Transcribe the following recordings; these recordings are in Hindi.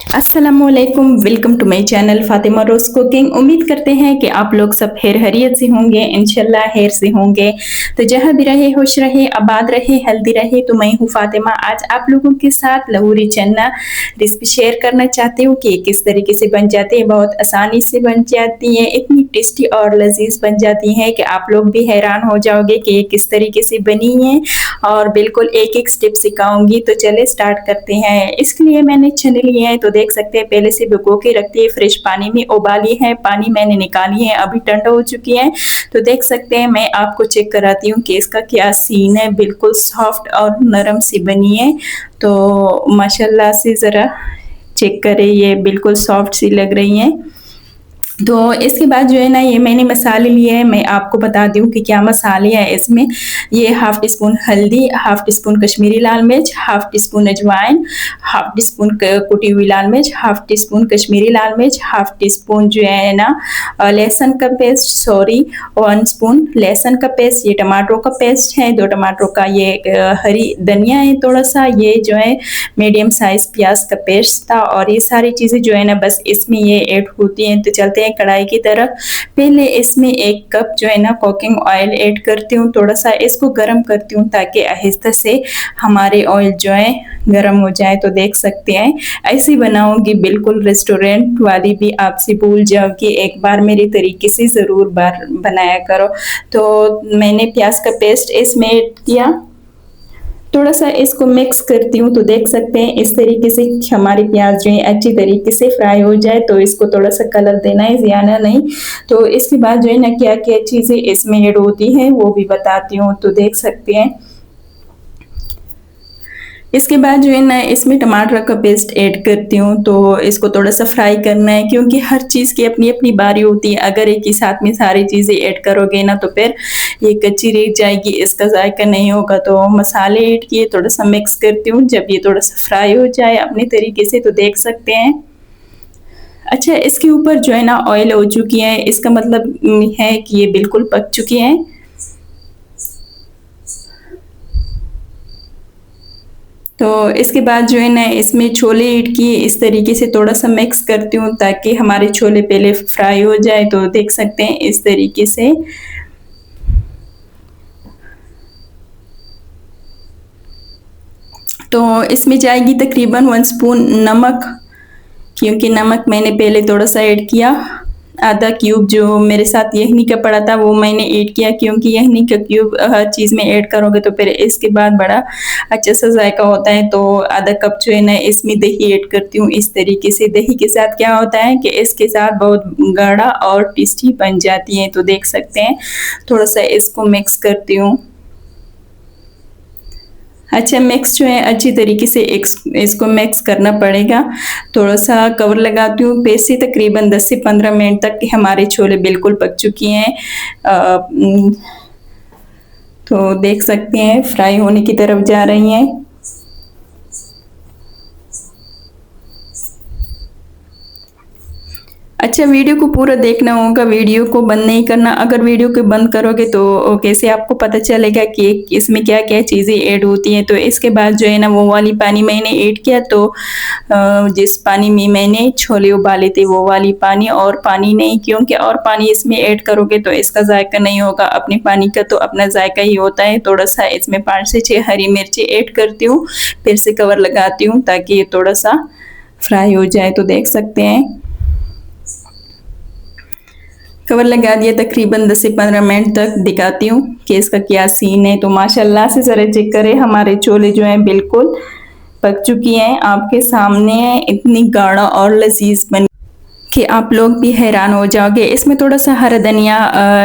अस्सलामुअलैकुम, welcome to my channel Fatima रोज़ कुकिंग। उम्मीद करते हैं कि आप लोग सब खैर खैरियत से होंगे, इंशाल्लाह खैर से होंगे। तो जहाँ भी रहे खुश रहे, आबाद रहे, हेल्दी रहे। तो मैं हूँ फातिमा, आज आप लोगों के साथ लाहौरी चना रेसिपी शेयर करना चाहती हूँ कि किस तरीके से बन जाती है। बहुत आसानी से बन जाती है, इतनी टेस्टी और लजीज बन जाती है कि आप लोग भी हैरान हो जाओगे कि ये किस तरीके से बनी है, और बिल्कुल एक एक स्टेप सिखाऊंगी। तो चले स्टार्ट करते हैं। इसके लिए मैंने चने लिए हैं, तो देख सकते हैं पहले से भिगो के रखती है, फ्रेश पानी में उबाली है, पानी मैंने निकाली है, अभी ठंडा हो चुकी है। तो देख सकते हैं, मैं आपको चेक कराती हूँ कि इसका क्या सीन है। बिल्कुल सॉफ्ट और नरम सी बनी है, तो माशाल्लाह से ज़रा चेक करें, ये बिल्कुल सॉफ्ट सी लग रही हैं। तो इसके बाद जो है ना, ये मैंने मसाले लिए हैं। मैं आपको बता दूं कि क्या मसाले हैं इसमें। ये हाफ़ टी स्पून हल्दी, हाफ़ टी स्पून कश्मीरी लाल मिर्च, हाफ़ टी स्पून अजवाइन, हाफ़ टी स्पून कुटी हुई लाल मिर्च, हाफ़ टी स्पून कश्मीरी लाल मिर्च, हाफ़ टी स्पून जो है ना लहसुन का पेस्ट, 1 स्पून लहसुन का पेस्ट। ये टमाटरों का पेस्ट है, 2 टमाटरों का। ये हरी धनिया है थोड़ा सा। ये जो है मीडियम साइज़ प्याज का पेस्ट था। और ये सारी चीज़ें जो है ना बस इसमें ये ऐड होती हैं। तो चलते हैं कढ़ाई की तरफ। पहले इसमें 1 कप जो है ना कुकिंग ऑयल ऐड करती हूँ। थोड़ा सा इसको गर्म करती हूँ ताकि आहिस्ता से हमारे ऑयल जो है गर्म हो जाए। तो देख सकते हैं ऐसे बनाऊंगी, बिल्कुल रेस्टोरेंट वाली भी आपसे भूल जाओगी। एक बार मेरे तरीके से ज़रूर बार बनाया करो। तो मैंने प्याज का पेस्ट इसमें ऐड किया, थोड़ा सा इसको मिक्स करती हूँ। तो देख सकते हैं इस तरीके से हमारी प्याज जो है अच्छी तरीके से फ्राई हो जाए। तो इसको थोड़ा सा कलर देना है, ज़्यादा नहीं। तो इसके बाद जो है ना क्या क्या चीज़ें इसमें ऐड होती हैं वो भी बताती हूँ। तो देख सकते हैं इसके बाद जो है ना इसमें टमाटर का पेस्ट ऐड करती हूँ। तो इसको थोड़ा सा फ्राई करना है, क्योंकि हर चीज़ की अपनी अपनी बारी होती है। अगर एक ही साथ में सारी चीज़ें ऐड करोगे ना तो फिर ये कच्ची रह जाएगी, इसका जायका नहीं होगा। तो मसाले ऐड किए, थोड़ा सा मिक्स करती हूँ। जब ये थोड़ा सा फ्राई हो जाए अपने तरीके से, तो देख सकते हैं अच्छा इसके ऊपर जो है ना ऑयल हो चुकी है, इसका मतलब है कि ये बिल्कुल पक चुकी है। तो इसके बाद जो है ना इसमें छोले ऐड किए, इस तरीके से थोड़ा सा मिक्स करती हूँ ताकि हमारे छोले पहले फ्राई हो जाए। तो देख सकते हैं इस तरीके से। तो इसमें जाएगी तकरीबन 1 स्पून नमक, क्योंकि नमक मैंने पहले थोड़ा सा ऐड किया। आधा क्यूब जो मेरे साथ यखनी का पड़ा था वो मैंने ऐड किया, क्योंकि यखनी का क्यूब हर चीज़ में ऐड करोगे तो फिर इसके बाद बड़ा अच्छा सा जायका होता है। तो आधा कप जो है ना इसमें दही ऐड करती हूँ। इस तरीके से दही के साथ क्या होता है कि इसके साथ बहुत गाढ़ा और टेस्टी बन जाती है। तो देख सकते हैं थोड़ा सा इसको मिक्स करती हूँ। अच्छा मिक्स जो है अच्छी तरीके से इसको मिक्स करना पड़ेगा। थोड़ा सा कवर लगाती हूँ, फिर से तकरीबन 10 से 15 मिनट तक हमारे छोले बिल्कुल पक चुकी हैं। तो देख सकते हैं फ्राई होने की तरफ जा रही हैं। अच्छा वीडियो को पूरा देखना होगा, वीडियो को बंद नहीं करना। अगर वीडियो को बंद करोगे तो कैसे आपको पता चलेगा कि इसमें क्या क्या चीज़ें ऐड होती हैं। तो इसके बाद जो है ना वो वाली पानी मैंने ऐड किया। तो जिस पानी में मैंने छोले उबाले थे वो वाली पानी, और पानी नहीं, क्योंकि और पानी इसमें ऐड करोगे तो इसका जायका नहीं होगा। अपने पानी का तो अपना जायका ही होता है। थोड़ा सा इसमें 5 से 6 हरी मिर्ची ऐड करती हूँ, फिर से कवर लगाती हूँ ताकि ये थोड़ा सा फ्राई हो जाए। तो देख सकते हैं कवर लगा दिया, तकरीबन 10 से 15 मिनट तक दिखाती हूँ कि इसका क्या सीन है। तो माशाल्लाह से ज़रा चेक करें, हमारे छोले जो हैं बिल्कुल पक चुकी हैं, आपके सामने है। इतनी गाढ़ा और लजीज बन कि आप लोग भी हैरान हो जाओगे। इसमें थोड़ा सा हरा धनिया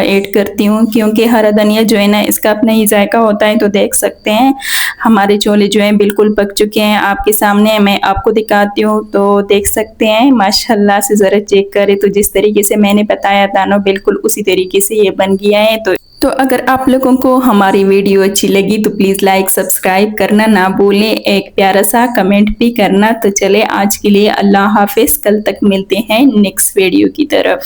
ऐड करती हूँ, क्योंकि हरा धनिया जो है ना इसका अपना ही जायका होता है। तो देख सकते हैं हमारे छोले जो हैं बिल्कुल पक चुके हैं, आपके सामने मैं आपको दिखाती हूँ। तो देख सकते हैं माशाल्लाह से ज़रा चेक करें। तो जिस तरीके से मैंने बताया था ना बिल्कुल उसी तरीके से ये बन गया है। तो अगर आप लोगों को हमारी वीडियो अच्छी लगी तो प्लीज़ लाइक सब्सक्राइब करना ना भूलें, एक प्यारा सा कमेंट भी करना। तो चले आज के लिए अल्लाह हाफिज़, कल तक मिलते हैं नेक्स्ट वीडियो की तरफ।